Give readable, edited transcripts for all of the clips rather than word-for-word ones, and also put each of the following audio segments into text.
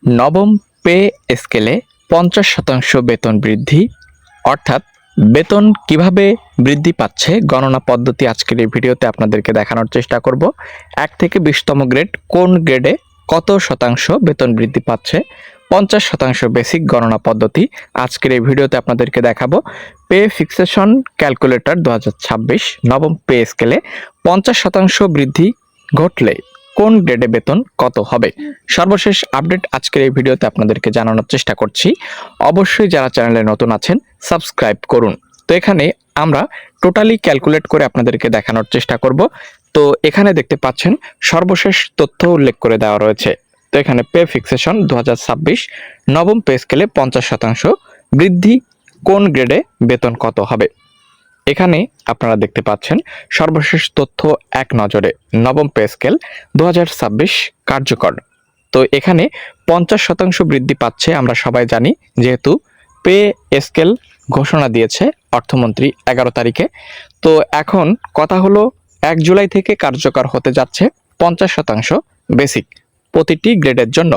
নবম পে স্কেলে 50% বেতন বৃদ্ধি, অর্থাৎ বেতন কিভাবে বৃদ্ধি পাচ্ছে গণনা পদ্ধতি আজকের এই ভিডিওতে আপনাদেরকে দেখানোর চেষ্টা করব। 1 থেকে 20তম গ্রেড কোন গ্রেডে কত শতাংশ বেতন বৃদ্ধি পাচ্ছে, 50% বেসিক গণনা পদ্ধতি আজকের এই ভিডিওতে আপনাদেরকে দেখাবো। পে ফিক্সেশন ক্যালকুলেটর 2026 নবম পে স্কেলে 50% বৃদ্ধি ঘটলে কোন গ্রেডে বেতন কত হবে, সর্বশেষ আপডেট আজকের এই ভিডিওতে আপনাদেরকে জানানোর চেষ্টা করছি। অবশ্যই যারা চ্যানেলে নতুন আছেন সাবস্ক্রাইব করুন। তো এখানে আমরা টোটালি ক্যালকুলেট করে আপনাদেরকে দেখানোর চেষ্টা করব। তো এখানে দেখতে পাচ্ছেন সর্বশেষ তথ্য উল্লেখ করে দেওয়া রয়েছে। তো এখানে পে ফিক্সেশন 2026 নবম পে স্কেলে 50% বৃদ্ধি কোন গ্রেডে বেতন কত হবে। এখানে আপনারা দেখতে পাচ্ছেন সর্বশেষ তথ্য এক নজরে নবম পে স্কেল 2026 কার্যকর। তো এখানে 50% বৃদ্ধি পাচ্ছে আমরা সবাই জানি, যেহেতু পে স্কেল ঘোষণা দিয়েছে অর্থমন্ত্রী 11 তারিখে। তো এখন কথা হলো 1 জুলাই থেকে কার্যকর হতে যাচ্ছে 50% বেসিক প্রতিটি গ্রেডের জন্য।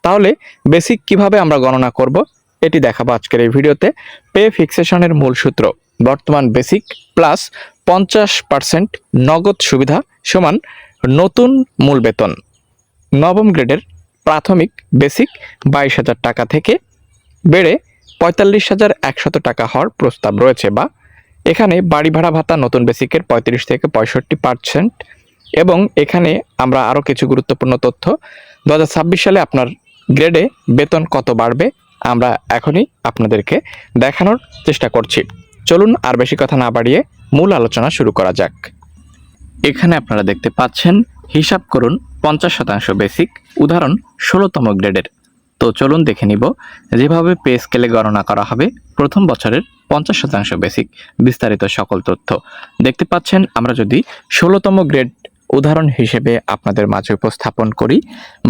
তাহলে বেসিক কিভাবে আমরা গণনা করব এটি দেখাবো আজকের এই ভিডিওতে। পে ফিক্সেশনের মূল সূত্র বর্তমান বেসিক প্লাস 50% নগদ সুবিধা সমান নতুন মূল বেতন। নবম গ্রেডের প্রাথমিক বেসিক 22,000 টাকা থেকে বেড়ে 45,100 টাকা হওয়ার প্রস্তাব রয়েছে, বা এখানে বাড়ি ভাড়া ভাতা নতুন বেসিকের 35 থেকে 65%। এবং এখানে আমরা আরও কিছু গুরুত্বপূর্ণ তথ্য 2026 সালে আপনার গ্রেডে বেতন কত বাড়বে আমরা এখনই আপনাদেরকে দেখানোর চেষ্টা করছি। চলুন আর বেশি কথা না বাড়িয়ে মূল আলোচনা শুরু করা যাক। এখানে আপনারা দেখতে পাচ্ছেন হিসাব করুন 50% বেসিক, উদাহরণ 16তম গ্রেডের। তো চলুন দেখে নিব যেভাবে পে স্কেলে গণনা করা হবে প্রথম বছরের 50% বেসিক বিস্তারিত সকল তথ্য দেখতে পাচ্ছেন। আমরা যদি 16তম গ্রেড উদাহরণ হিসেবে আপনাদের মাঝে উপস্থাপন করি,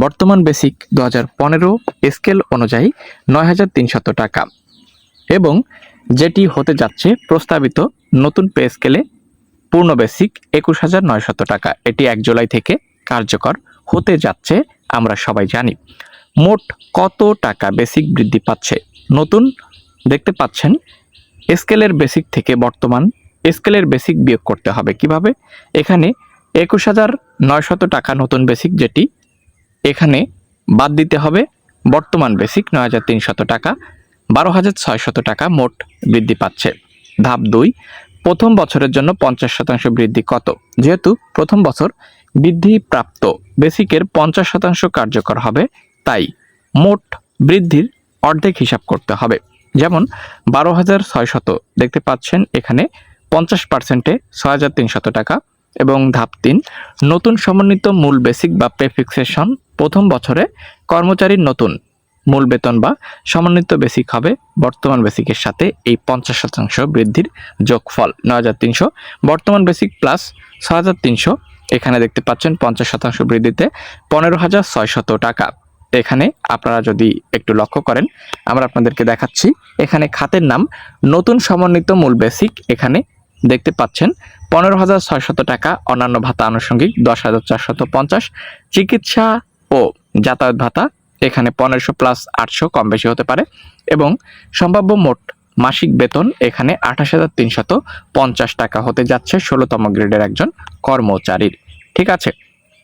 বর্তমান বেসিক 2015 স্কেল অনুযায়ী 9,300 টাকা এবং যেটি হতে যাচ্ছে প্রস্তাবিত নতুন পে স্কেলে পূর্ণ বেসিক 21,900 টাকা। এটি 1 জুলাই থেকে কার্যকর হতে যাচ্ছে আমরা সবাই জানি। মোট কত টাকা বেসিক বৃদ্ধি পাচ্ছে নতুন দেখতে পাচ্ছেন। স্কেলের বেসিক থেকে বর্তমান স্কেলের বেসিক বিয়োগ করতে হবে কিভাবে। এখানে 21,900 টাকা নতুন বেসিক, যেটি এখানে বাদ দিতে হবে বর্তমান বেসিক 9,300 টাকা, 12,600 টাকা মোট বৃদ্ধি পাচ্ছে। ধাপ 2, প্রথম বছরের জন্য 50% বৃদ্ধি কত। যেহেতু প্রথম বছর বৃদ্ধিপ্রাপ্ত বেসিকের 50% কার্যকর হবে, তাই মোট বৃদ্ধির অর্ধেক হিসাব করতে হবে। যেমন 12,600 দেখতে পাচ্ছেন এখানে 50%-এ 6,300 টাকা। এবং ধাপ 3, নতুন সমন্বিত মূল বেসিক বা পে ফিক্সেশন প্রথম বছরে কর্মচারীর নতুন মূল বেতন বা সমন্বিত বেসিক হবে বর্তমান বেসিকের সাথে এই 50% বৃদ্ধির যোগফল 9,300। বর্তমান বেসিক প্লাস 6,300 এখানে দেখতে পাচ্ছেন 50% বৃদ্ধিতে 15,600 টাকা। এখানে আপনারা যদি একটু লক্ষ্য করেন আমরা আপনাদেরকে দেখাচ্ছি, এখানে খাতের নাম নতুন সমন্বিত মূল বেসিক, এখানে দেখতে পাচ্ছেন 15,600 টাকা। অন্যান্য ভাতা আনুষঙ্গিক 10,450, চিকিৎসা ও যাতায়াত ভাতা এখানে 1500 প্লাস 800 কম বেশি হতে পারে। এবং সম্ভাব্য মোট মাসিক বেতন এখানে 28,350 টাকা হতে যাচ্ছে 16তম গ্রেডের একজন কর্মচারীর। ঠিক আছে,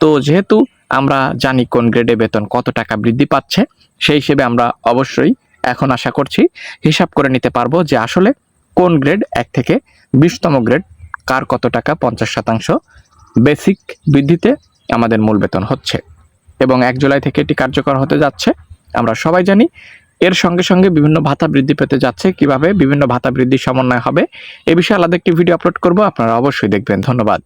তো যেহেতু আমরা জানি কোন গ্রেডে বেতন কত টাকা বৃদ্ধি পাচ্ছে, সেই হিসেবে আমরা অবশ্যই এখন আশা করছি হিসাব করে নিতে পারবো যে আসলে কোন গ্রেড 1 থেকে 20তম গ্রেড কার কত টাকা 50% বেসিক বৃদ্ধিতে আমাদের মূল বেতন হচ্ছে। এবং 1 জুলাই থেকে এটি কার্যকর হতে যাচ্ছে আমরা সবাই জানি। এর সঙ্গে সঙ্গে বিভিন্ন ভাতা বৃদ্ধি পেতে যাচ্ছে, কিভাবে বিভিন্ন ভাতা বৃদ্ধির সমন্বয় হবে এ বিষয়ে আলাদা একটি ভিডিও আপলোড করব, আপনারা অবশ্যই দেখবেন। ধন্যবাদ।